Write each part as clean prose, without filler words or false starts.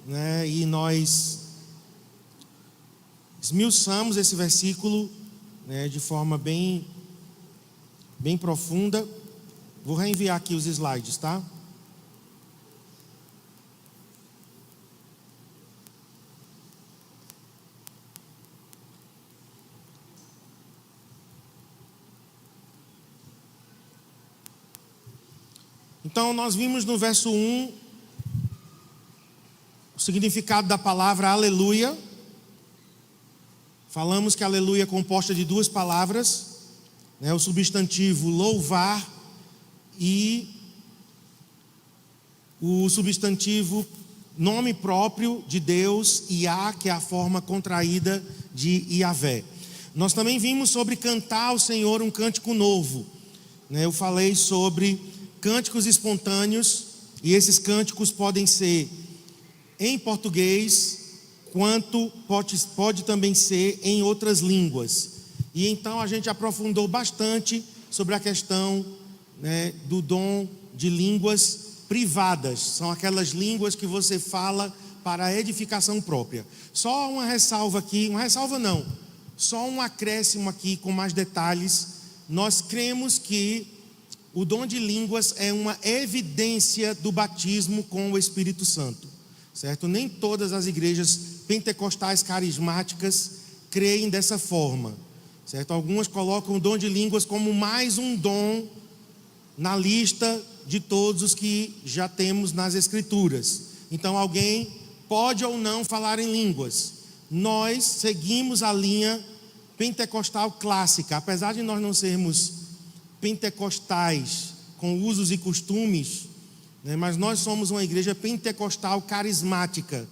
né? E nós esmiuçamos esse versículo, né, de forma bem profunda. Vou reenviar aqui os slides, tá? Então, nós vimos no verso 1 o significado da palavra aleluia. Falamos que aleluia é composta de duas palavras, né, o substantivo louvar e o substantivo nome próprio de Deus, Iá, que é a forma contraída de Iavé. Nós também vimos sobre cantar ao Senhor um cântico novo, né? Eu falei sobre cânticos espontâneos, e esses cânticos podem ser em português, quanto pode também ser em outras línguas. E então a gente aprofundou bastante sobre a questão, né, do dom de línguas privadas. São aquelas línguas que você fala para a edificação própria. Só uma ressalva aqui, só um acréscimo aqui com mais detalhes. Nós cremos que o dom de línguas é uma evidência do batismo com o Espírito Santo, certo? Nem todas as igrejas pentecostais carismáticas creem dessa forma, certo? Algumas colocam o dom de línguas como mais um dom na lista de todos os que já temos nas Escrituras. Então alguém pode ou não falar em línguas. Nós seguimos a linha pentecostal clássica, apesar de nós não sermos pentecostais com usos e costumes, né, mas nós somos uma igreja pentecostal carismática.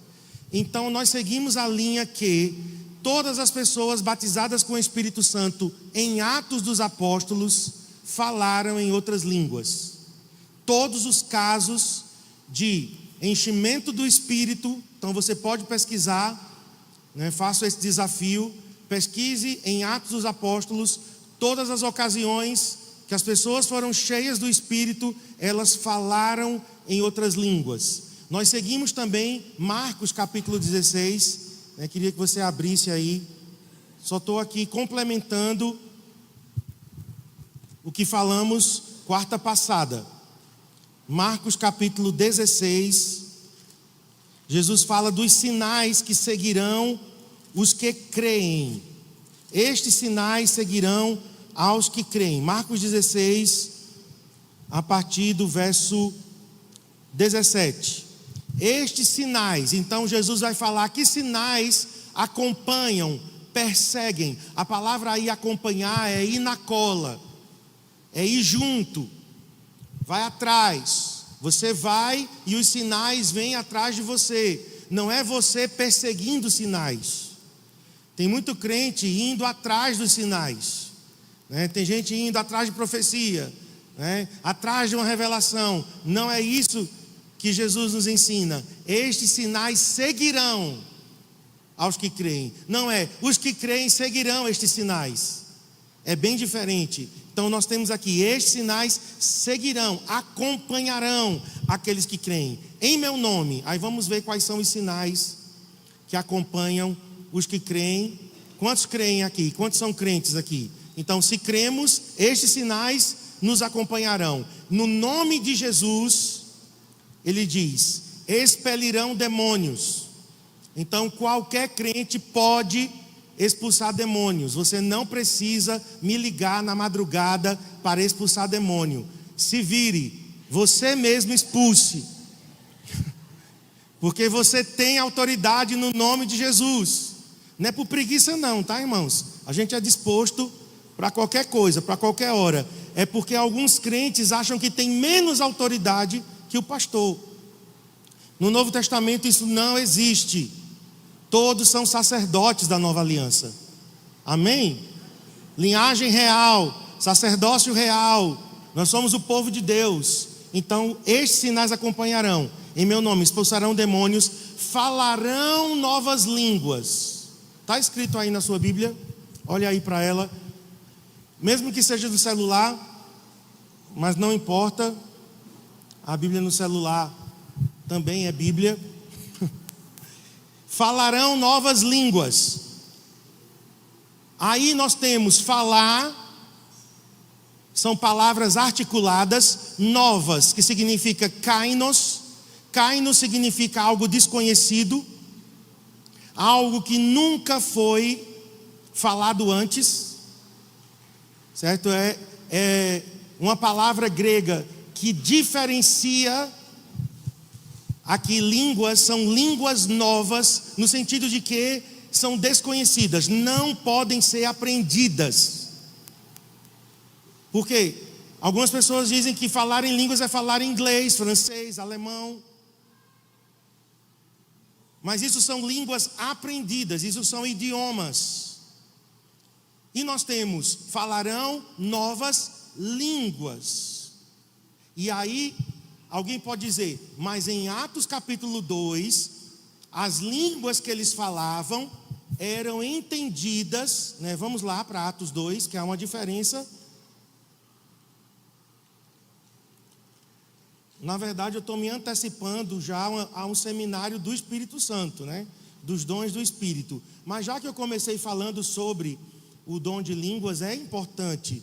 Então nós seguimos a linha que todas as pessoas batizadas com o Espírito Santo em Atos dos Apóstolos falaram em outras línguas. Todos os casos de enchimento do Espírito, então você pode pesquisar, né, faço esse desafio, pesquise em Atos dos Apóstolos, todas as ocasiões que as pessoas foram cheias do Espírito, elas falaram em outras línguas. Nós seguimos também Marcos capítulo 16, né, queria que você abrisse aí, só estou aqui complementando o que falamos quarta passada. Marcos capítulo 16, Jesus fala dos sinais que seguirão os que creem. Estes sinais seguirão aos que creem. Marcos 16, a partir do verso 17. Estes sinais, então Jesus vai falar que sinais acompanham, perseguem. A palavra aí acompanhar é ir na cola, é ir junto, vai atrás. Você vai e os sinais vêm atrás de você. Não é você perseguindo sinais. Tem muito crente indo atrás dos sinais, né? Tem gente indo atrás de profecia, né? Atrás de uma revelação. Não é isso que Jesus nos ensina. Estes sinais seguirão aos que creem. Não é, os que creem seguirão estes sinais. É bem diferente. Então nós temos aqui, estes sinais seguirão, acompanharão aqueles que creem. Em meu nome. Aí vamos ver quais são os sinais que acompanham os que creem. Quantos creem aqui? Quantos são crentes aqui? Então, se cremos, estes sinais nos acompanharão. No nome de Jesus, ele diz, expelirão demônios. Então, qualquer crente pode expulsar demônios. Você não precisa me ligar na madrugada para expulsar demônio. Se vire, você mesmo expulse. Porque você tem autoridade no nome de Jesus. Não é por preguiça não, tá, irmãos? A gente é disposto para qualquer coisa, para qualquer hora. É porque alguns crentes acham que tem menos autoridade que o pastor. No Novo Testamento isso não existe. Todos são sacerdotes da nova aliança. Amém? Linhagem real, sacerdócio real. Nós somos o povo de Deus. Então estes sinais acompanharão. Em meu nome expulsarão demônios, falarão novas línguas. Está escrito aí na sua Bíblia, olha aí para ela, mesmo que seja do celular, mas não importa, a Bíblia no celular também é Bíblia. falarão novas línguas. Aí nós temos falar, são palavras articuladas, novas, que significa kainos. Kainos significa algo desconhecido, algo que nunca foi falado antes, certo? É uma palavra grega que diferencia. Aqui línguas são línguas novas, no sentido de que são desconhecidas, não podem ser aprendidas. Por quê? Algumas pessoas dizem que falar em línguas é falar inglês, francês, alemão. Mas isso são línguas aprendidas, isso são idiomas. E nós temos, falarão novas línguas. E aí, alguém pode dizer, mas em Atos capítulo 2, as línguas que eles falavam eram entendidas, né? Vamos lá para Atos 2, que há uma diferença. Na verdade, eu estou me antecipando já a um seminário do Espírito Santo, né? Dos dons do Espírito. Mas já que eu comecei falando sobre o dom de línguas, é importante,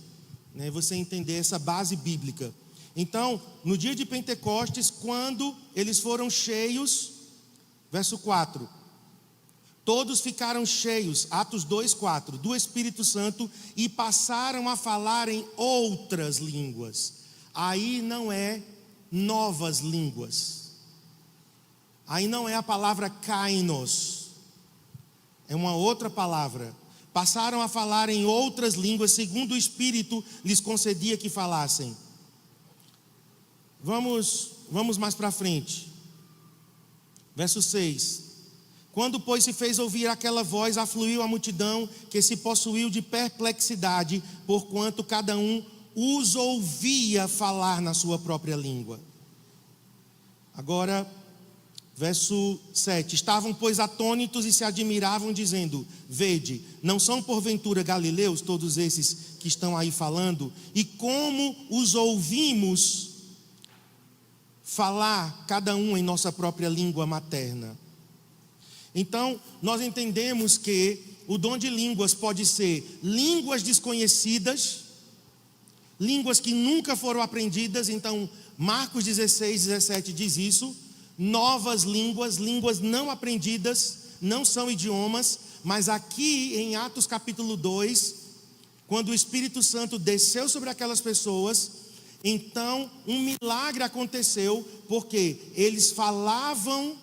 né, você entender essa base bíblica. Então, no dia de Pentecostes, quando eles foram cheios, verso 4, todos ficaram cheios, Atos 2:4, do Espírito Santo e passaram a falar em outras línguas. Aí não é novas línguas, aí não é a palavra kainos, é uma outra palavra. Passaram a falar em outras línguas, segundo o Espírito lhes concedia que falassem. Vamos mais para frente. Verso 6. Quando, pois, se fez ouvir aquela voz, afluiu a multidão, que se possuiu de perplexidade, porquanto cada um os ouvia falar na sua própria língua. Agora, verso 7. Estavam, pois, atônitos e se admiravam, dizendo: vede, não são porventura galileus todos esses que estão aí falando? E como os ouvimos falar, cada um em nossa própria língua materna? Então, nós entendemos que o dom de línguas pode ser línguas desconhecidas, línguas que nunca foram aprendidas. Então, Marcos 16:17 diz isso. Novas línguas, línguas não aprendidas, não são idiomas. Mas aqui em Atos capítulo 2, quando o Espírito Santo desceu sobre aquelas pessoas, então um milagre aconteceu, porque eles falavam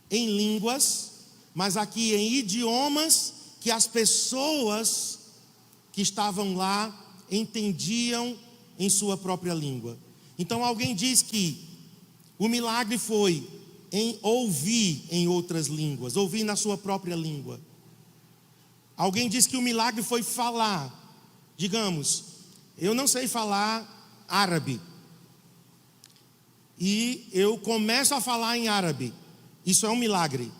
em línguas, mas aqui em idiomas que as pessoas que estavam lá entendiam em sua própria língua. Então alguém diz que o milagre foi em ouvir em outras línguas, ouvir na sua própria língua. Alguém diz que o milagre foi falar. Digamos, eu não sei falar árabe, e eu começo a falar em árabe. Isso é um milagre.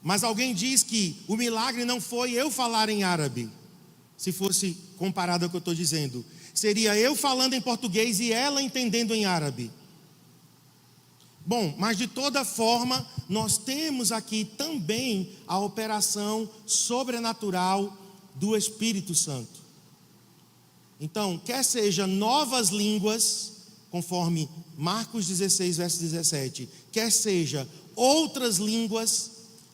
Mas alguém diz que o milagre não foi eu falar em árabe. Se fosse comparado ao que eu estou dizendo, seria eu falando em português e ela entendendo em árabe. Bom, mas de toda forma, nós temos aqui também a operação sobrenatural do Espírito Santo. Então, quer seja novas línguas, conforme Marcos 16, verso 17, quer seja outras línguas,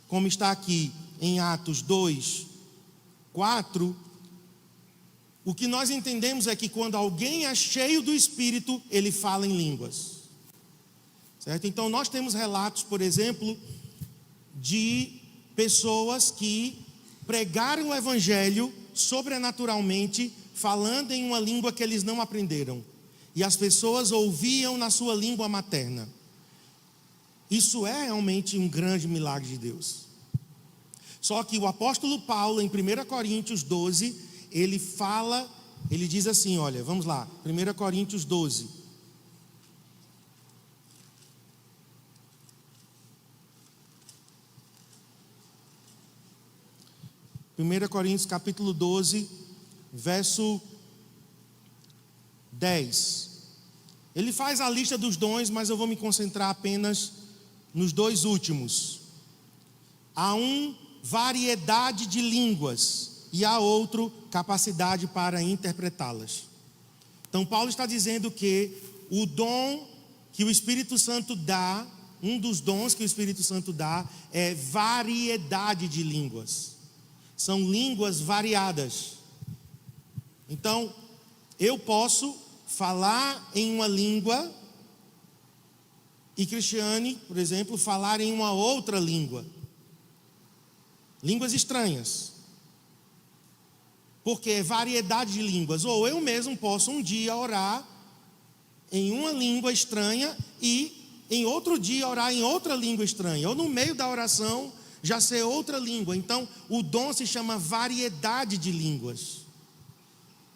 como está aqui em Atos 2, 4, o que nós entendemos é que quando alguém é cheio do Espírito, ele fala em línguas. Certo? Então nós temos relatos, por exemplo, de pessoas que pregaram o Evangelho sobrenaturalmente, falando em uma língua que eles não aprenderam, e as pessoas ouviam na sua língua materna. Isso é realmente um grande milagre de Deus. Só que o apóstolo Paulo, em 1 Coríntios 12, ele diz assim, olha, vamos lá, 1 Coríntios 12. 1 Coríntios capítulo 12, verso 10. Ele faz a lista dos dons, mas eu vou me concentrar apenas nos dois últimos. há variedade de línguas e há outro, capacidade para interpretá-las. Então Paulo está dizendo que o dom que o Espírito Santo dá, um dos dons que o Espírito Santo dá é variedade de línguas. São línguas variadas. Então, eu posso falar em uma língua e Cristiane, por exemplo, falar em uma outra língua. Línguas estranhas. Porque é variedade de línguas. Ou eu mesmo posso um dia orar em uma língua estranha e em outro dia orar em outra língua estranha. Ou no meio da oração já ser outra língua. Então, o dom se chama variedade de línguas.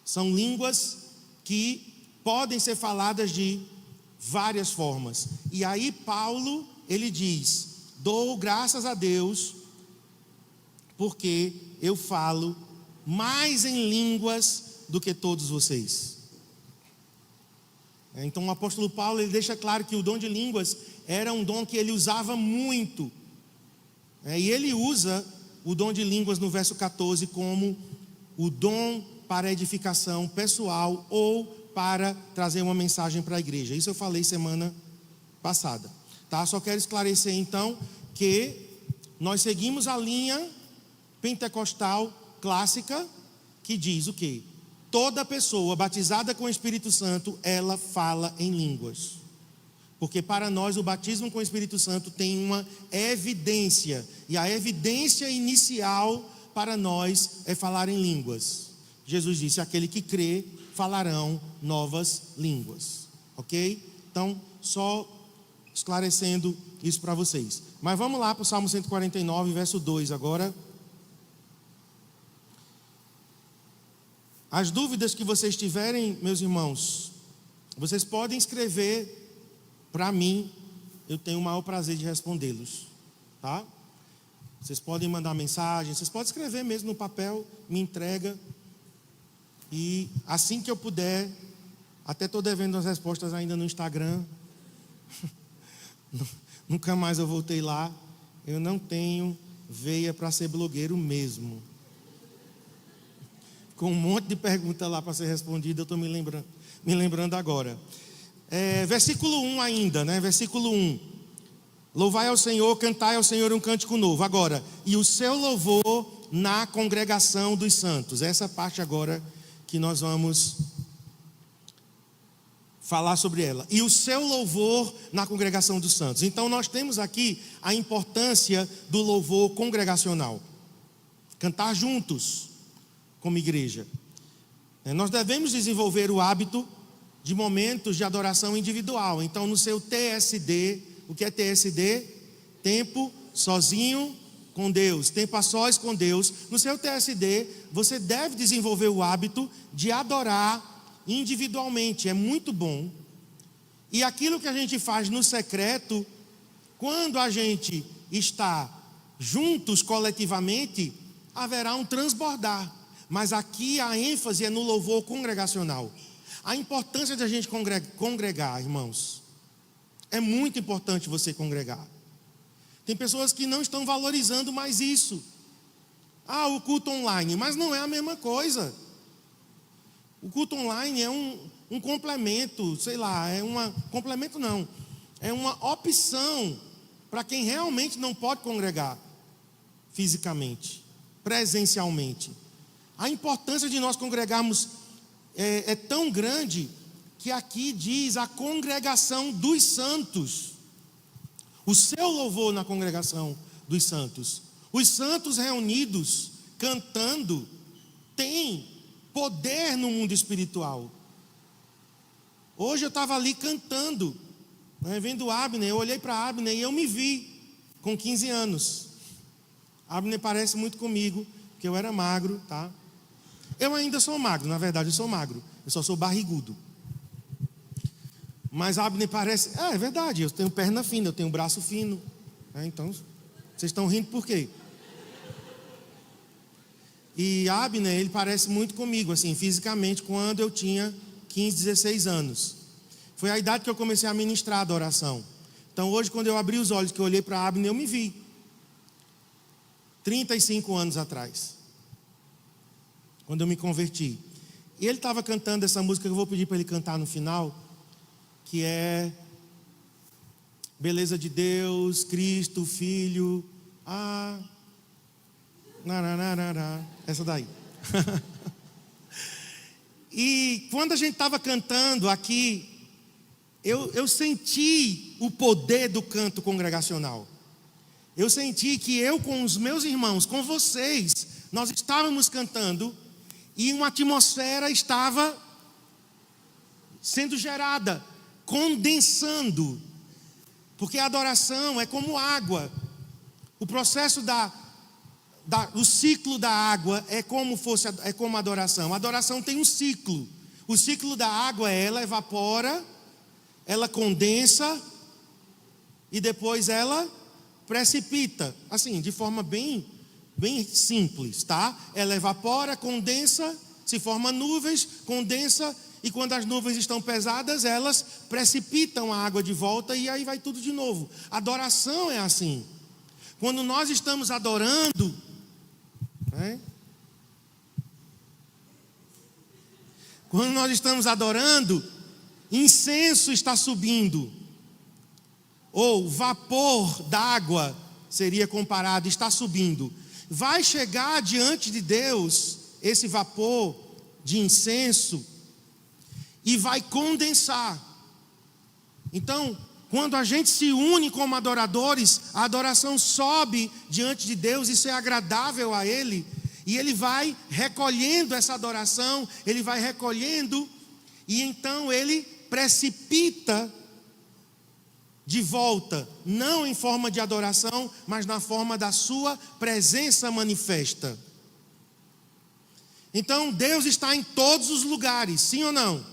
São línguas que podem ser faladas de várias formas. E aí Paulo, ele diz: dou graças a Deus, porque eu falo mais em línguas do que todos vocês. Então o apóstolo Paulo, ele deixa claro que o dom de línguas era um dom que ele usava muito. E ele usa o dom de línguas no verso 14 como o dom para edificação pessoal ou para trazer uma mensagem para a igreja. Isso eu falei semana passada, tá? Só quero esclarecer então que nós seguimos a linha pentecostal clássica que diz o quê? Toda pessoa batizada com o Espírito Santo, ela fala em línguas. Porque para nós o batismo com o Espírito Santo tem uma evidência. E a evidência inicial para nós é falar em línguas. Jesus disse: aquele que crê falarão novas línguas. Ok? Então, só esclarecendo isso para vocês. Mas vamos lá para o Salmo 149, verso 2 agora. As dúvidas que vocês tiverem, meus irmãos, vocês podem escrever para mim, eu tenho o maior prazer de respondê-los, tá? Vocês podem mandar mensagem, vocês podem escrever mesmo no papel, me entrega. E assim que eu puder, até estou devendo as respostas ainda no Instagram. Nunca mais eu voltei lá. Eu não tenho veia para ser blogueiro mesmo. Com um monte de perguntas lá para ser respondida, eu estou me lembrando agora. Versículo 1 ainda, né? Versículo 1. Louvai ao Senhor, cantai ao Senhor um cântico novo. Agora, e o seu louvor na congregação dos santos. Essa parte agora que nós vamos falar sobre ela. E o seu louvor na congregação dos santos. Então nós temos aqui a importância do louvor congregacional. Cantar juntos como igreja. Nós devemos desenvolver o hábito de momentos de adoração individual. Então no seu TSD, o que é TSD? Tempo sozinho com Deus, tempo a sós com Deus. No seu TSD, você deve desenvolver o hábito de adorar individualmente. É muito bom. E aquilo que a gente faz no secreto, quando a gente está juntos coletivamente, haverá um transbordar. Mas aqui a ênfase é no louvor congregacional. A importância de a gente congregar, irmãos. É muito importante você congregar. Tem pessoas que não estão valorizando mais isso. O culto online, mas não é a mesma coisa. O culto online é um complemento, sei lá, complemento não. É uma opção para quem realmente não pode congregar fisicamente, presencialmente. A importância de nós congregarmos é tão grande que aqui diz a congregação dos santos. O seu louvor na congregação dos santos. Os santos reunidos, cantando, têm poder no mundo espiritual. Hoje eu estava ali cantando, vendo Abner, eu olhei para Abner e eu me vi com 15 anos. Abner parece muito comigo, porque eu era magro, tá? Eu ainda sou magro, na verdade eu sou magro, eu só sou barrigudo. Mas Abner parece, é verdade, eu tenho perna fina, eu tenho braço fino. Então, vocês estão rindo por quê? E Abner, ele parece muito comigo, assim, fisicamente, quando eu tinha 15, 16 anos. Foi a idade que eu comecei a ministrar a adoração. Então hoje, quando eu abri os olhos, que eu olhei para Abner, eu me vi. 35 anos atrás, quando eu me converti. E ele estava cantando essa música que eu vou pedir para ele cantar no final, que é Beleza de Deus, Cristo, Filho, essa daí. E quando a gente estava cantando aqui, eu senti o poder do canto congregacional. Eu senti que eu com os meus irmãos, com vocês, nós estávamos cantando e uma atmosfera estava sendo gerada, condensando. Porque a adoração é como água. O processo o ciclo da água é como a adoração. A adoração tem um ciclo. O ciclo da água ela evapora, ela condensa e depois ela precipita. Assim, de forma bem simples, tá? Ela evapora, condensa, se forma nuvens, condensa, e quando as nuvens estão pesadas, elas precipitam a água de volta e aí vai tudo de novo. Adoração é assim. Quando nós estamos adorando, né? Quando nós estamos adorando, incenso está subindo, ou vapor d'água seria comparado, está subindo. Vai chegar diante de Deus esse vapor de incenso e vai condensar. Então, quando a gente se une como adoradores, a adoração sobe diante de Deus, isso é agradável a Ele, e Ele vai recolhendo essa adoração, Ele vai recolhendo, e então Ele precipita de volta, não em forma de adoração, mas na forma da sua presença manifesta. Então Deus está em todos os lugares, sim ou não?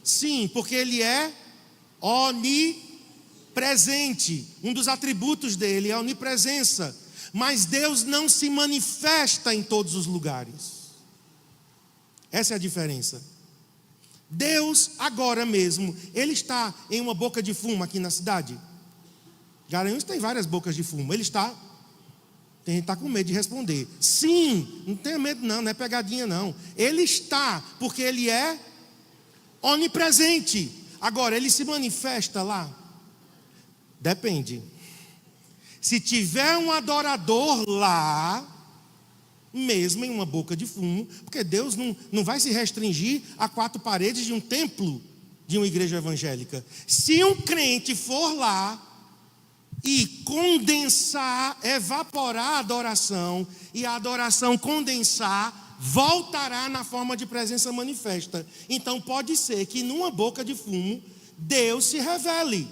Sim, porque Ele é onipresente. Um dos atributos dele é a onipresença. Mas Deus não se manifesta em todos os lugares. Essa é a diferença. Deus, agora mesmo, Ele está em uma boca de fumo aqui na cidade. Garanhuns tem várias bocas de fumo. Ele está. Tem gente que está com medo de responder. Sim, não tenha medo não é pegadinha não. Ele está, porque Ele é onipresente. Agora, Ele se manifesta lá? Depende. Se tiver um adorador lá, mesmo em uma boca de fumo, porque Deus não vai se restringir a 4 paredes de um templo, de uma igreja evangélica. Se um crente for lá e condensar, evaporar a adoração, e a adoração condensar, voltará na forma de presença manifesta. Então pode ser que numa boca de fumo, Deus se revele.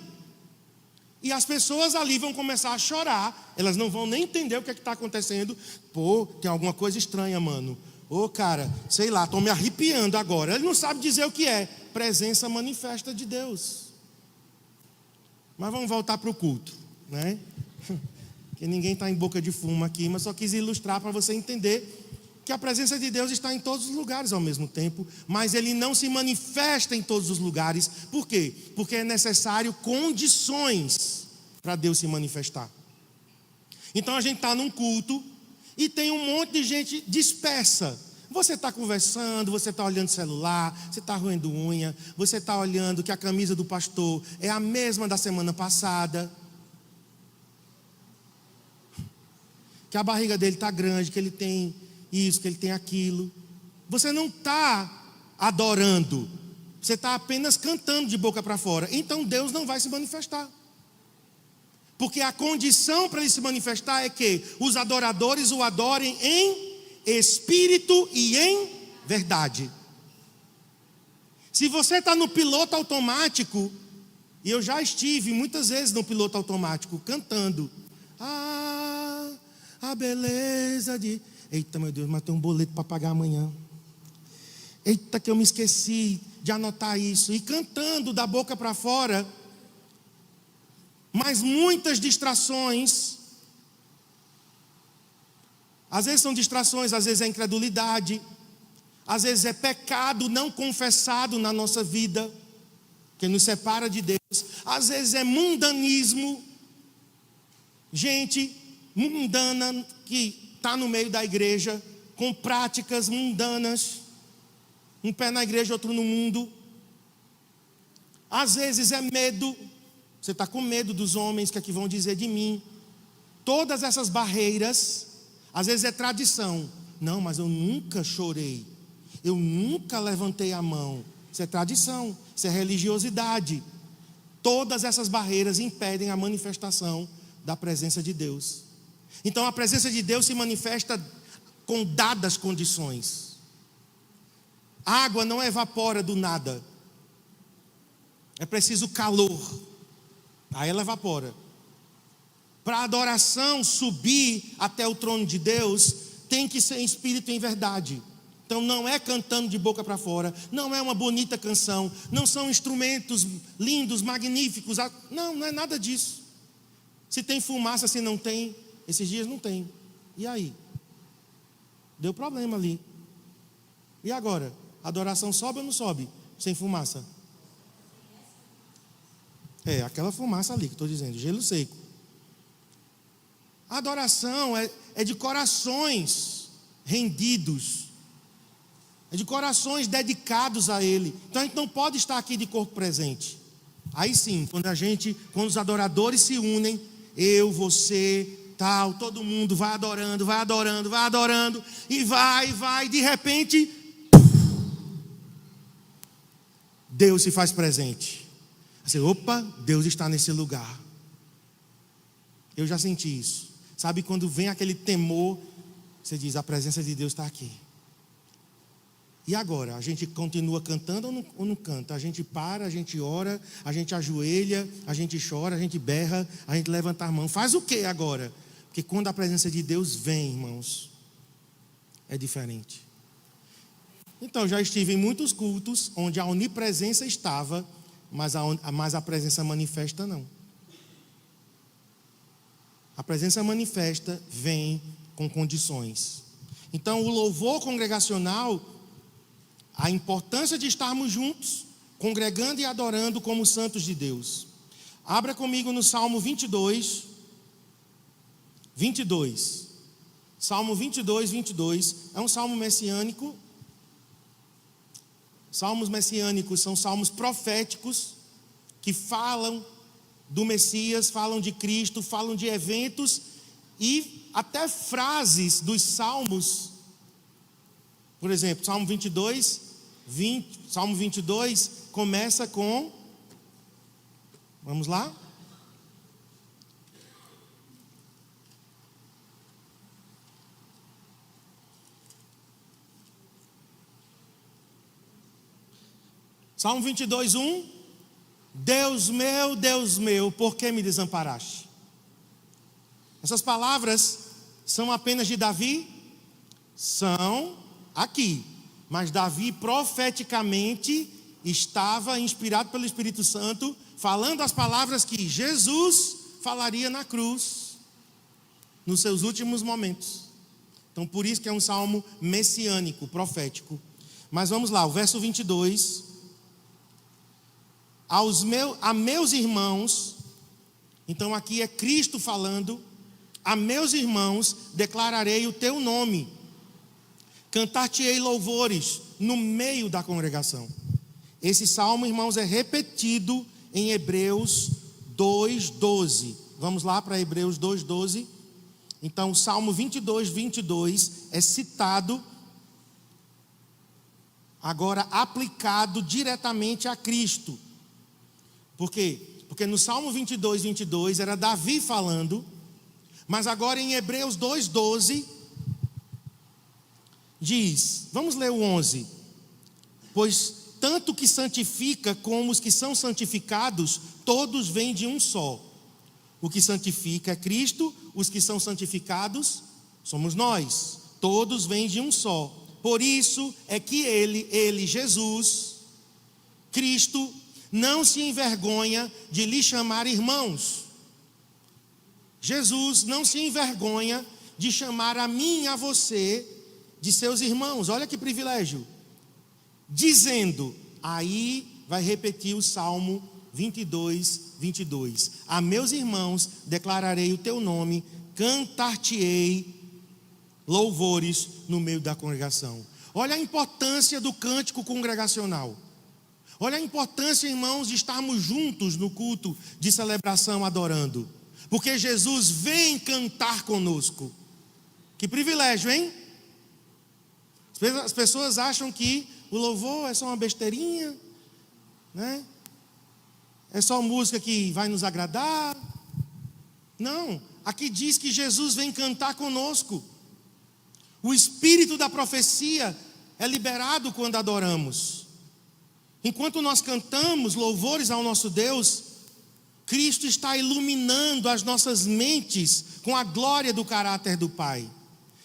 E as pessoas ali vão começar a chorar, elas não vão nem entender o que está acontecendo. Pô, tem alguma coisa estranha, mano. Ô cara, sei lá, estou me arrepiando agora. Ele não sabe dizer o que é. Presença manifesta de Deus. Mas vamos voltar para o culto, né? Que ninguém está em boca de fumo aqui, mas só quis ilustrar para você entender que a presença de Deus está em todos os lugares ao mesmo tempo, mas Ele não se manifesta em todos os lugares. Por quê? Porque é necessário condições para Deus se manifestar. Então a gente está num culto e tem um monte de gente dispersa. Você está conversando, você está olhando o celular, você está roendo unha, você está olhando que a camisa do pastor é a mesma da semana passada, que a barriga dele está grande, que ele tem isso, que ele tem aquilo. Você não está adorando, você está apenas cantando de boca para fora. Então Deus não vai se manifestar, porque a condição para Ele se manifestar é que os adoradores o adorem em espírito e em verdade. Se você está no piloto automático, e eu já estive muitas vezes no piloto automático cantando a beleza de... Eita, meu Deus, mas tem um boleto para pagar amanhã. Eita, que eu me esqueci de anotar isso. E cantando da boca para fora, mas muitas distrações. Às vezes são distrações, às vezes é incredulidade, às vezes é pecado não confessado na nossa vida, que nos separa de Deus. Às vezes é mundanismo, gente mundana que está no meio da igreja, com práticas mundanas, um pé na igreja, outro no mundo. Às vezes é medo, você está com medo dos homens, que vão dizer de mim. Todas essas barreiras, às vezes é tradição. Não, mas eu nunca chorei, eu nunca levantei a mão. Isso é tradição, isso é religiosidade. Todas essas barreiras impedem a manifestação da presença de Deus. Então a presença de Deus se manifesta com dadas condições. A água não evapora do nada. É preciso calor, aí ela evapora. Para a adoração subir até o trono de Deus, tem que ser em espírito e em verdade. Então não é cantando de boca para fora, não é uma bonita canção, não são instrumentos lindos, magníficos. Não, não é nada disso. Se tem fumaça, se não tem, esses dias não tem. E aí? Deu problema ali. E agora? A adoração sobe ou não sobe? Sem fumaça? É, aquela fumaça ali que estou dizendo, gelo seco. A adoração é de corações rendidos, é de corações dedicados a Ele. Então a gente não pode estar aqui de corpo presente. Aí sim, quando os adoradores se unem, eu, você, tal, todo mundo vai adorando, e vai, de repente, Deus se faz presente. Assim, opa, Deus está nesse lugar. Eu já senti isso. Sabe quando vem aquele temor, você diz, a presença de Deus está aqui. E agora? A gente continua cantando ou não canta? A gente para, a gente ora, a gente ajoelha, a gente chora, a gente berra, a gente levanta a mão. Faz o que agora? Porque quando a presença de Deus vem, irmãos, é diferente. Então, já estive em muitos cultos onde a onipresença estava, mas a presença manifesta não. A presença manifesta vem com condições. Então, o louvor congregacional, a importância de estarmos juntos, congregando e adorando como santos de Deus. Abra comigo no Salmo 22. Salmo 22 é um salmo messiânico. Salmos messiânicos são salmos proféticos que falam do Messias, falam de Cristo, falam de eventos e até frases dos salmos. Por exemplo, Salmo 22 começa com, vamos lá? Salmo 22, 1. Deus meu, por que me desamparaste? Essas palavras são apenas de Davi? São aqui. Mas Davi profeticamente estava inspirado pelo Espírito Santo, falando as palavras que Jesus falaria na cruz, nos seus últimos momentos. Então por isso que é um salmo messiânico, profético. Mas vamos lá, o verso 22. A meus irmãos, então aqui é Cristo falando, a meus irmãos declararei o teu nome, cantar-te-ei louvores no meio da congregação. Esse salmo, irmãos, é repetido em Hebreus 2:12. Vamos lá para Hebreus 2:12. Então, o Salmo 22 é citado, agora aplicado diretamente a Cristo. Por quê? Porque no Salmo 22 era Davi falando, mas agora em Hebreus 2:12 diz, vamos ler o 11. Pois tanto que santifica como os que são santificados, todos vêm de um só. O que santifica é Cristo, os que são santificados somos nós. Todos vêm de um só. Por isso é que ele, Jesus, Cristo, não se envergonha de lhe chamar irmãos. Jesus não se envergonha de chamar a mim e a você de seus irmãos. Olha que privilégio. Dizendo, aí vai repetir o Salmo 22. A meus irmãos declararei o teu nome, cantar-te-ei louvores no meio da congregação. Olha a importância do cântico congregacional. Olha a importância, irmãos, de estarmos juntos no culto de celebração adorando. Porque Jesus vem cantar conosco. Que privilégio, hein? As pessoas acham que o louvor é só uma besteirinha, né? É só música que vai nos agradar. Não, aqui diz que Jesus vem cantar conosco. O espírito da profecia é liberado quando adoramos. Enquanto nós cantamos louvores ao nosso Deus, Cristo está iluminando as nossas mentes com a glória do caráter do Pai.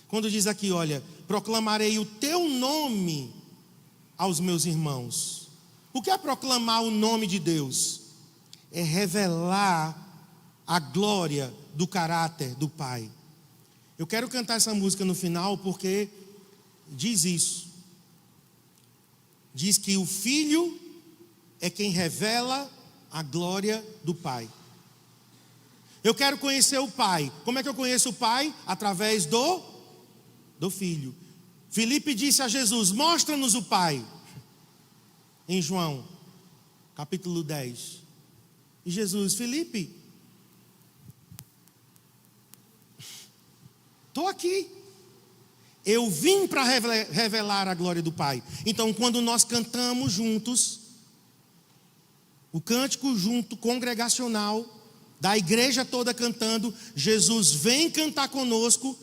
Quando diz aqui, olha, proclamarei o teu nome aos meus irmãos. O que é proclamar o nome de Deus? É revelar a glória do caráter do Pai. Eu quero cantar essa música no final porque diz isso. Diz que o Filho é quem revela a glória do Pai. Eu quero conhecer o Pai. Como é que eu conheço o Pai? Através do Filho. Filipe disse a Jesus, mostra-nos o Pai. Em João, capítulo 10. E Jesus, Filipe, estou aqui. Eu vim para revelar a glória do Pai. Então, quando nós cantamos juntos, o cântico junto, congregacional, da igreja toda cantando, Jesus vem cantar conosco.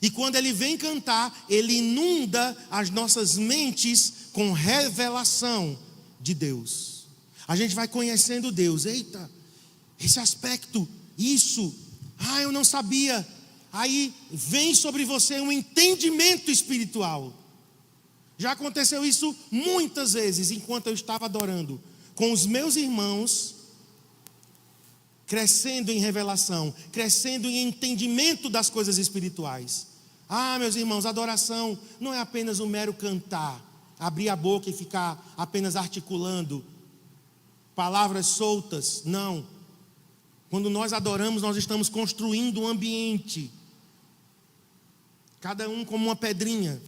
E quando Ele vem cantar, Ele inunda as nossas mentes com revelação de Deus. A gente vai conhecendo Deus. Eita, esse aspecto, isso, eu não sabia. Aí vem sobre você um entendimento espiritual. Já aconteceu isso muitas vezes enquanto eu estava adorando com os meus irmãos, crescendo em revelação, crescendo em entendimento das coisas espirituais. Meus irmãos, adoração não é apenas um mero cantar, abrir a boca e ficar apenas articulando palavras soltas. Não. Quando nós adoramos, nós estamos construindo um ambiente. Cada um como uma pedrinha,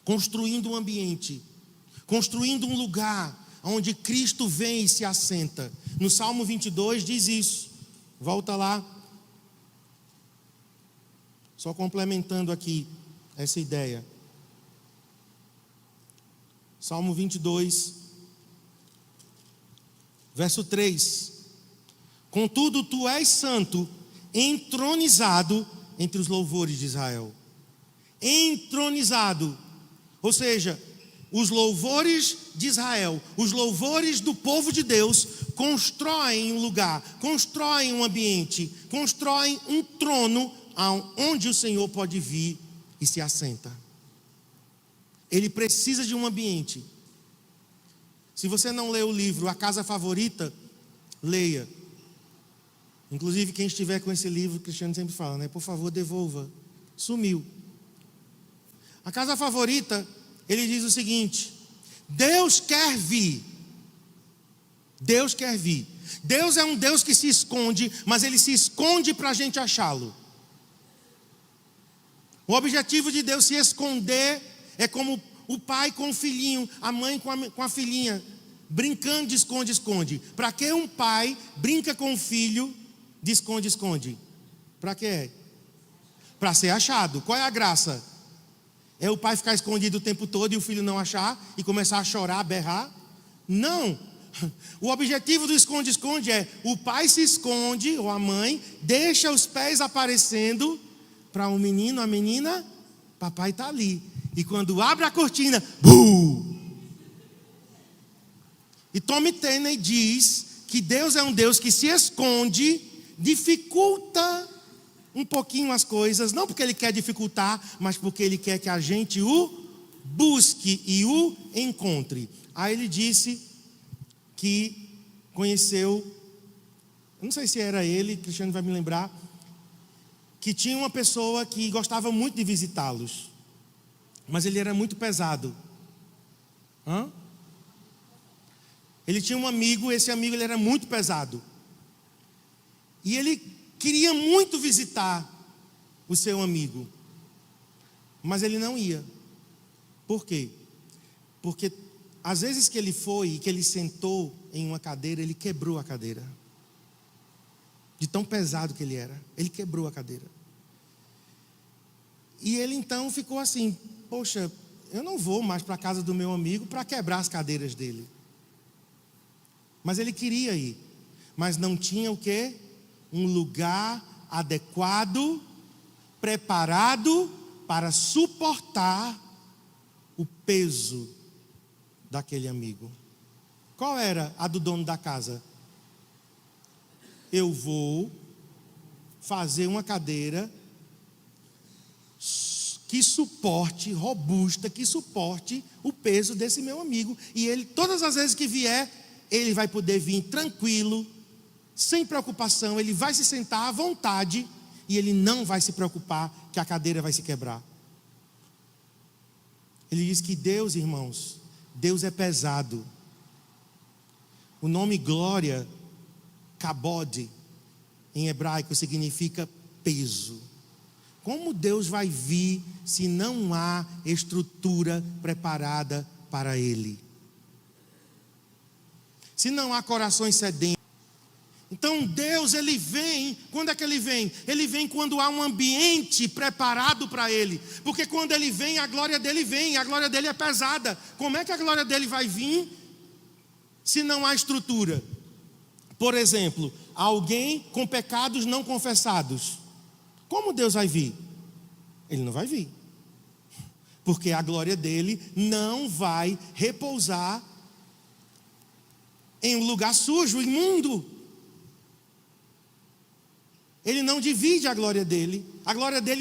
construindo um ambiente, construindo um lugar onde Cristo vem e se assenta. No Salmo 22 diz isso. Volta lá. Só complementando aqui essa ideia. Salmo 22, verso 3. Contudo, tu és santo, entronizado entre os louvores de Israel. Entronizado, ou seja, os louvores de Israel, os louvores do povo de Deus, constroem um lugar, constroem um ambiente, constroem um trono onde o Senhor pode vir e se assenta. Ele precisa de um ambiente. Se você não lê o livro A Casa Favorita, leia. Inclusive quem estiver com esse livro, o Cristiano sempre fala, né? Por favor, devolva. Sumiu. A Casa Favorita, ele diz o seguinte: Deus quer vir. Deus quer vir. Deus é um Deus que se esconde, mas Ele se esconde para a gente achá-lo. O objetivo de Deus se esconder é como o pai com o filhinho, a mãe com a filhinha, brincando de esconde-esconde. Para que um pai brinca com o filho de esconde-esconde? Para quê? Para ser achado. Qual é a graça? É o pai ficar escondido o tempo todo e o filho não achar e começar a chorar, a berrar? Não. O objetivo do esconde-esconde é o pai se esconde, ou a mãe, deixa os pés aparecendo para o menino, a menina, papai está ali. E quando abre a cortina, E Tommy Tenney diz que Deus é um Deus que se esconde, dificulta um pouquinho as coisas, não porque Ele quer dificultar, mas porque Ele quer que a gente o busque e o encontre. Aí ele disse que conheceu, eu não sei se era ele, Cristiano vai me lembrar, que tinha uma pessoa que gostava muito de visitá-los, mas ele era muito pesado. Ele tinha um amigo, esse amigo ele era muito pesado. E ele queria muito visitar o seu amigo. Mas ele não ia. Por quê? Porque às vezes que ele foi e que ele sentou em uma cadeira, ele quebrou a cadeira. De tão pesado que ele era, ele quebrou a cadeira. E ele então ficou assim: poxa, eu não vou mais para a casa do meu amigo para quebrar as cadeiras dele. Mas ele queria ir, mas não tinha o quê? Um lugar adequado, preparado para suportar o peso daquele amigo. Qual era a do dono da casa? Eu vou fazer uma cadeira que suporte, robusta, que suporte o peso desse meu amigo. E ele, todas as vezes que vier, ele vai poder vir tranquilo, sem preocupação, ele vai se sentar à vontade e ele não vai se preocupar que a cadeira vai se quebrar. Ele diz que Deus, irmãos, Deus é pesado. O nome glória, kabod, em hebraico significa peso. Como Deus vai vir se não há estrutura preparada para Ele? Se não há corações sedentos. Então Deus, Ele vem, quando é que Ele vem? Ele vem quando há um ambiente preparado para Ele. Porque quando Ele vem, a glória dEle vem, e a glória dEle é pesada. Como é que a glória dEle vai vir se não há estrutura? Por exemplo, alguém com pecados não confessados. Como Deus vai vir? Ele não vai vir. Porque a glória dEle não vai repousar em um lugar sujo, imundo. Ele não divide a glória dEle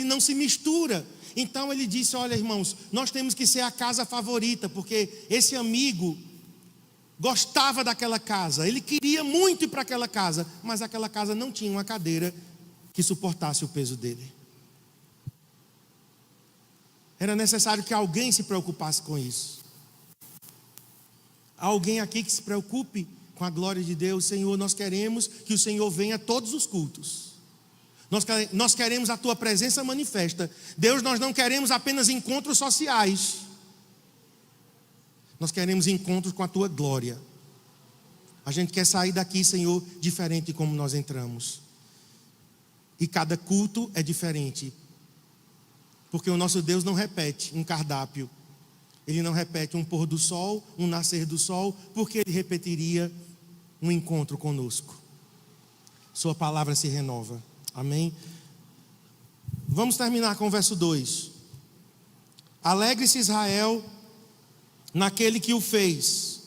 não se mistura. Então ele disse: olha, irmãos, nós temos que ser a casa favorita, porque esse amigo gostava daquela casa, ele queria muito ir para aquela casa, mas aquela casa não tinha uma cadeira que suportasse o peso dele. Era necessário que alguém se preocupasse com isso. Há alguém aqui que se preocupe com a glória de Deus? Senhor, nós queremos que o Senhor venha a todos os cultos. Nós queremos a Tua presença manifesta. Deus, nós não queremos apenas encontros sociais. Nós queremos encontros com a Tua glória. A gente quer sair daqui, Senhor, diferente de como nós entramos. E cada culto é diferente. Porque o nosso Deus não repete um cardápio. Ele não repete um pôr do sol, um nascer do sol, porque Ele repetiria um encontro conosco. Sua palavra se renova. Amém? Vamos terminar com o verso 2. Alegre-se Israel naquele que o fez.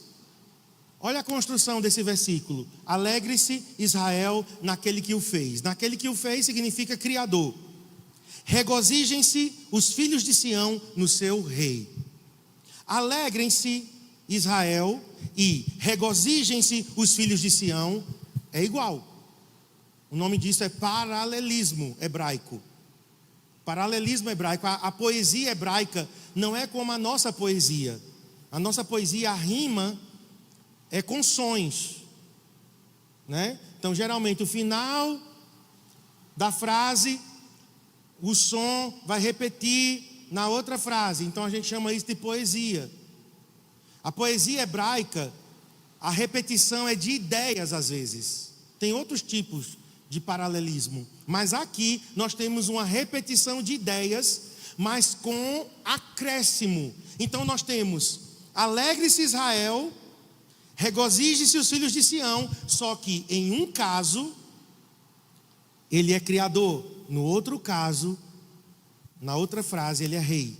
Olha a construção desse versículo. Alegre-se Israel naquele que o fez. Naquele que o fez significa Criador. Regozijem-se os filhos de Sião no seu rei. Alegrem-se Israel e regozijem-se os filhos de Sião. É igual. O nome disso é paralelismo hebraico. Paralelismo hebraico. A poesia hebraica não é como a nossa poesia. A nossa poesia, a rima é com sons, né? Então geralmente o final da frase, o som vai repetir na outra frase. Então a gente chama isso de poesia. A poesia hebraica, a repetição é de ideias às vezes. Tem outros tipos de paralelismo, mas aqui nós temos uma repetição de ideias, mas com acréscimo. Então nós temos: alegre-se Israel, regozije-se os filhos de Sião. Só que em um caso ele é criador, no outro caso, na outra frase, ele é rei.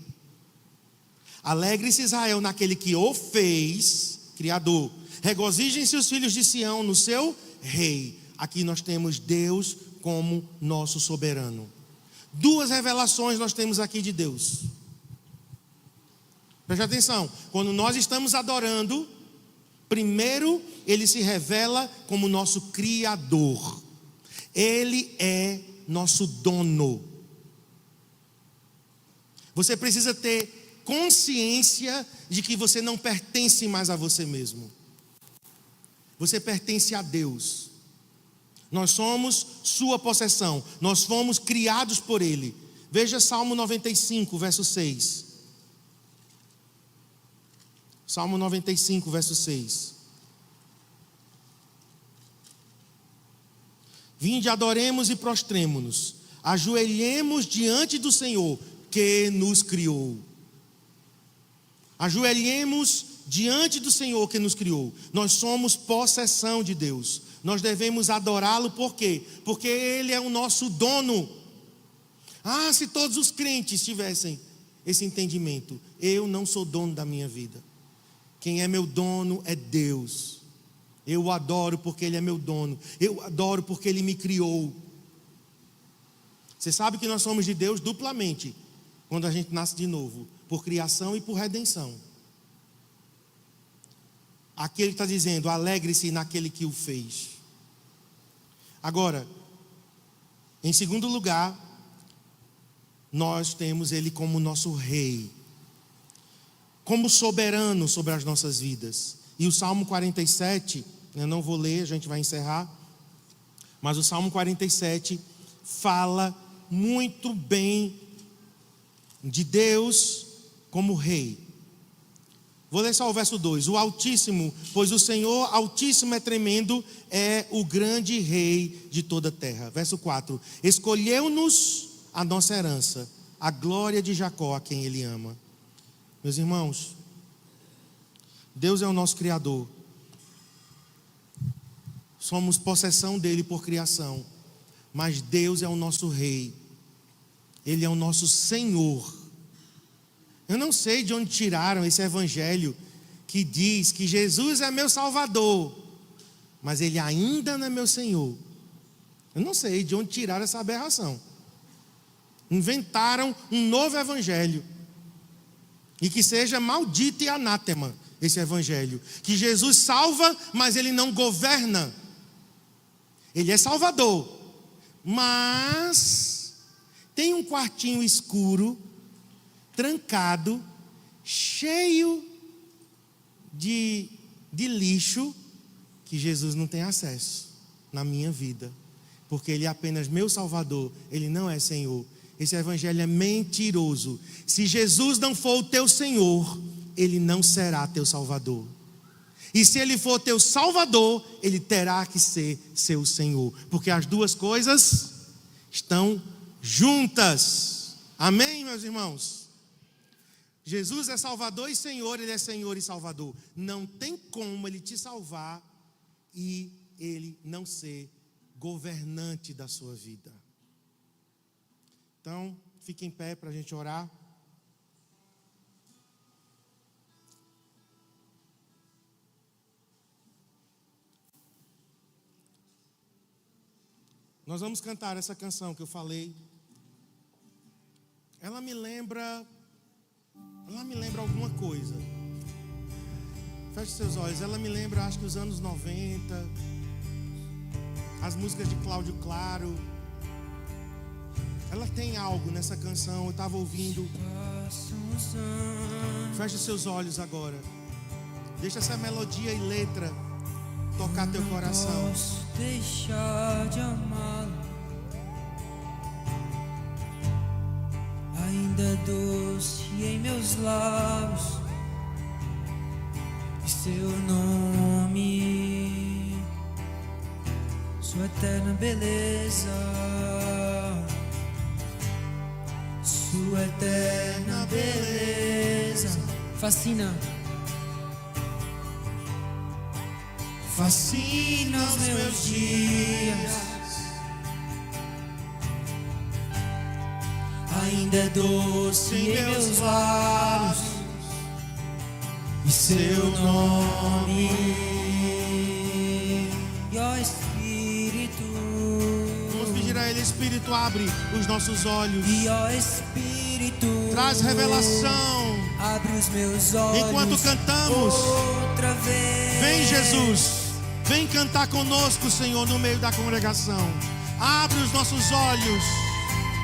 Alegre-se Israel naquele que o fez, criador. Regozijem-se os filhos de Sião no seu rei. Aqui nós temos Deus como nosso soberano. Duas revelações nós temos aqui de Deus. Preste atenção. Quando nós estamos adorando, primeiro Ele se revela como nosso Criador. Ele é nosso dono. Você precisa ter consciência de que você não pertence mais a você mesmo. Você pertence a Deus. Nós somos sua possessão. Nós fomos criados por Ele. Veja Salmo 95, verso 6. Salmo 95, verso 6. Vinde, adoremos e prostremo-nos, ajoelhemos diante do Senhor, que nos criou. Ajoelhemos diante do Senhor que nos criou. Nós somos possessão de Deus. Nós devemos adorá-lo, por quê? Porque Ele é o nosso dono. Ah, se todos os crentes tivessem esse entendimento. Eu não sou dono da minha vida. Quem é meu dono é Deus. Eu o adoro porque Ele é meu dono. Eu o adoro porque Ele me criou. Você sabe que nós somos de Deus duplamente quando a gente nasce de novo, por criação e por redenção. Aqui ele está dizendo, alegre-se naquele que o fez. Agora, em segundo lugar, nós temos Ele como nosso rei, como soberano sobre as nossas vidas. E o Salmo 47, eu não vou ler, a gente vai encerrar, mas o Salmo 47 fala muito bem de Deus como rei. Vou ler só o verso 2. O Altíssimo, pois o Senhor Altíssimo é tremendo, é o grande rei de toda a terra. Verso 4. Escolheu-nos a nossa herança, a glória de Jacó, a quem Ele ama. Meus irmãos, Deus é o nosso Criador. Somos possessão dEle por criação. Mas Deus é o nosso Rei. Ele é o nosso Senhor. Eu não sei de onde tiraram esse evangelho que diz que Jesus é meu Salvador, mas Ele ainda não é meu Senhor. Eu não sei de onde tiraram essa aberração. Inventaram um novo evangelho. E que seja maldito e anátema esse evangelho. Que Jesus salva, mas Ele não governa. Ele é Salvador. Mas tem um quartinho escuro, trancado, cheio de lixo, que Jesus não tem acesso na minha vida. Porque Ele é apenas meu Salvador, Ele não é Senhor. Esse evangelho é mentiroso. Se Jesus não for o teu Senhor, Ele não será teu Salvador. E se Ele for teu Salvador, Ele terá que ser seu Senhor. Porque as duas coisas estão juntas. Amém, meus irmãos? Jesus é Salvador e Senhor, Ele é Senhor e Salvador. Não tem como Ele te salvar e Ele não ser governante da sua vida. Então, fique em pé para a gente orar. Nós vamos cantar essa canção que eu falei. Ela me lembra alguma coisa. Feche seus olhos. Ela me lembra, acho que os anos 90. As músicas de Cláudio Claro. Ela tem algo nessa canção. Eu estava ouvindo. Feche seus olhos agora. Deixa essa melodia e letra tocar teu coração. Não posso deixar de amá-lo. Ainda é doce em meus lábios e seu nome, sua eterna beleza, sua eterna beleza fascina, fascina os meus dias. Ainda é doce em meus lábios e seu nome. E ó Espírito, Vamos pedir a Ele, Espírito, abre os nossos olhos. e ó Espírito, Traz revelação. abre os meus olhos. Enquanto cantamos, outra vez. vem Jesus, vem cantar conosco, Senhor, no meio da congregação. Abre os nossos olhos.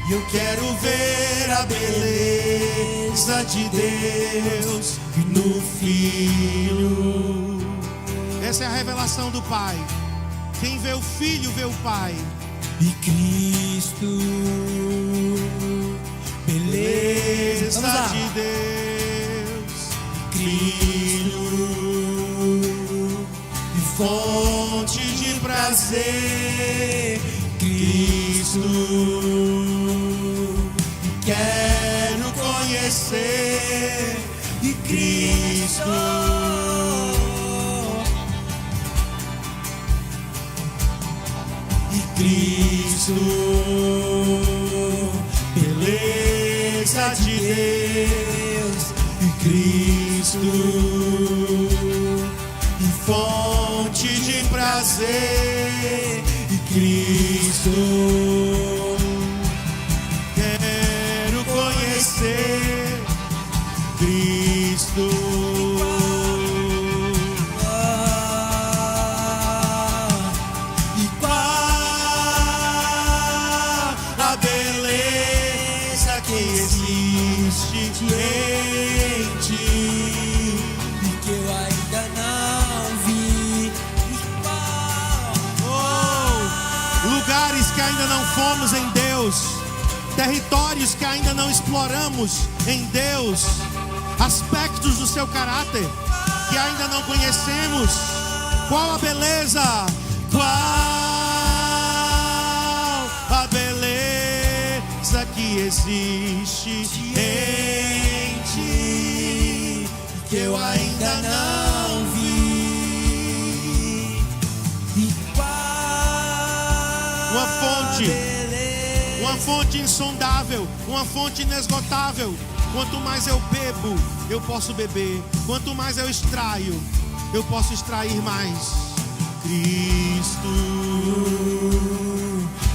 E eu quero ver a beleza de Deus no Filho. Essa é a revelação do Pai. Quem vê o Filho, vê o Pai. e Cristo beleza lá. de Deus, Cristo e fonte de prazer, Cristo, quero conhecer e Cristo, e Cristo, beleza de Deus, e Cristo, e fonte de prazer, e Cristo, quero conhecer Cristo. E qual a beleza que existe em ti, e que eu ainda não vi. E qual lugares que ainda não fomos em Deus, territórios que ainda não exploramos em Deus, aspectos do seu caráter que ainda não conhecemos. Qual a beleza? Qual a beleza que existe em ti, que eu ainda não vi? e qual Uma fonte. beleza. Uma fonte insondável, uma fonte inesgotável. Quanto mais eu bebo, eu posso beber. Quanto mais eu extraio, eu posso extrair mais. Cristo,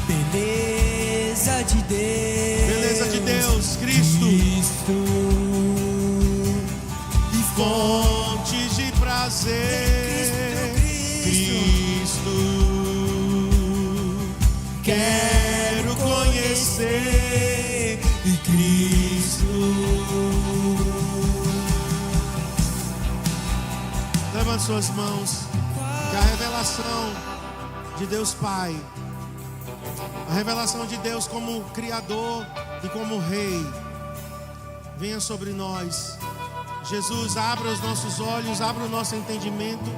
Beleza de Deus, beleza de Deus, Cristo, Cristo, e fonte de prazer, Cristo, quero conhecer Cristo. Levante suas mãos. Que a revelação de Deus Pai, a revelação de Deus como Criador e como Rei, venha sobre nós. Jesus, abra os nossos olhos, abra o nosso entendimento.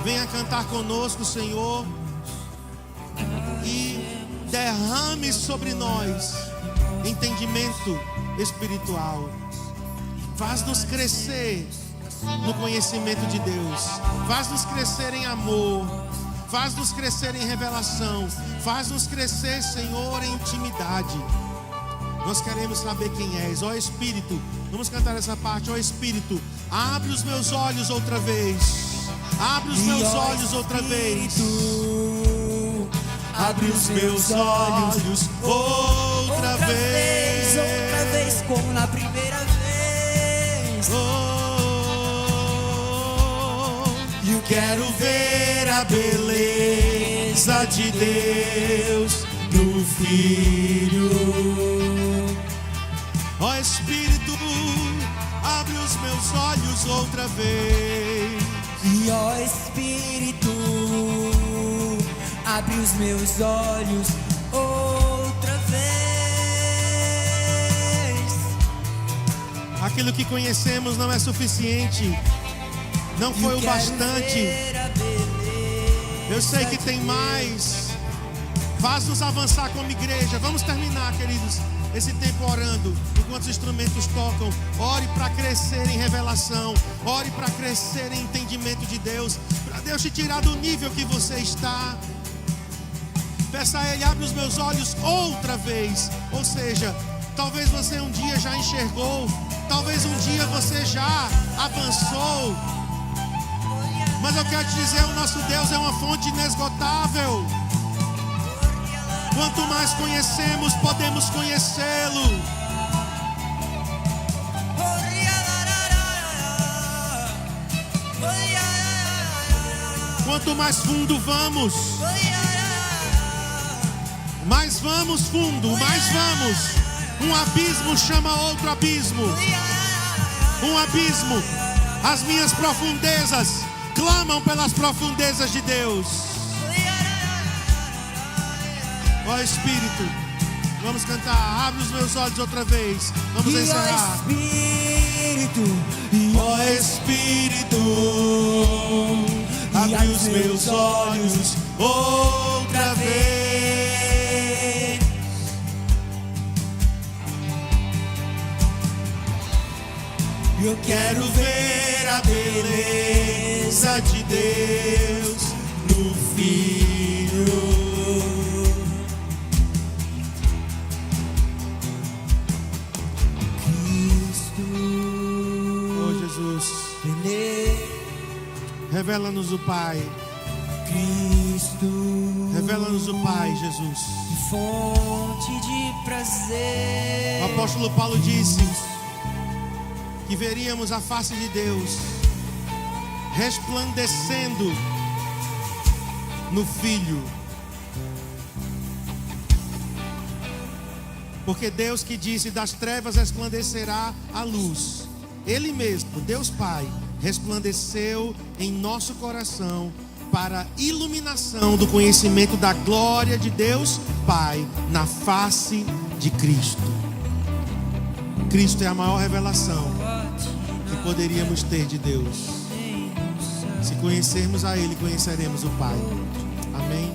Venha cantar conosco, Senhor, e derrame sobre nós entendimento espiritual. Faz-nos crescer no conhecimento de Deus. Faz-nos crescer em amor. Faz-nos crescer em revelação. Faz-nos crescer, Senhor, em intimidade. Nós queremos saber quem és. Ó Espírito, vamos cantar essa parte. Ó Espírito, abre os meus olhos outra vez. Abre os meus olhos outra vez. Abre os meus olhos outra vez. Outra vez como na primeira vez. Eu quero ver a beleza de Deus no Filho. Ó Espírito, abre os meus olhos outra vez. E ó Espírito, abre os meus olhos outra vez. Aquilo que conhecemos não é suficiente. Não foi o bastante. Eu sei que tem mais. Faz-nos avançar como igreja. Vamos terminar, queridos, esse tempo orando, enquanto os instrumentos tocam. Ore para crescer em revelação. Ore para crescer em entendimento de Deus. Para Deus te tirar do nível que você está. Peça a Ele, abre os meus olhos outra vez. Ou seja, talvez você um dia já enxergou. Talvez um dia você já avançou. Mas eu quero te dizer, o nosso Deus é uma fonte inesgotável. Quanto mais conhecemos, podemos conhecê-lo. Quanto mais fundo vamos, mais vamos fundo, mais vamos. Um abismo chama outro abismo. Um abismo. As minhas profundezas clamam pelas profundezas de Deus. Ó Espírito, Vamos cantar. Abre os meus olhos outra vez. Vamos encerrar. Ó Espírito, Abre os meus olhos outra vez. eu Quero ver a beleza de Deus no Filho. Oh Jesus, revela-nos o Pai. Cristo, Revela-nos o Pai, Jesus. fonte de prazer. O apóstolo Paulo disse que veríamos a face de Deus resplandecendo no Filho. Porque Deus que disse: das trevas resplandecerá a luz. Ele mesmo, Deus Pai, resplandeceu em nosso coração para a iluminação do conhecimento da glória de Deus Pai na face de Cristo. Cristo é a maior revelação que poderíamos ter de Deus. Se conhecermos a Ele, conheceremos o Pai. Amém.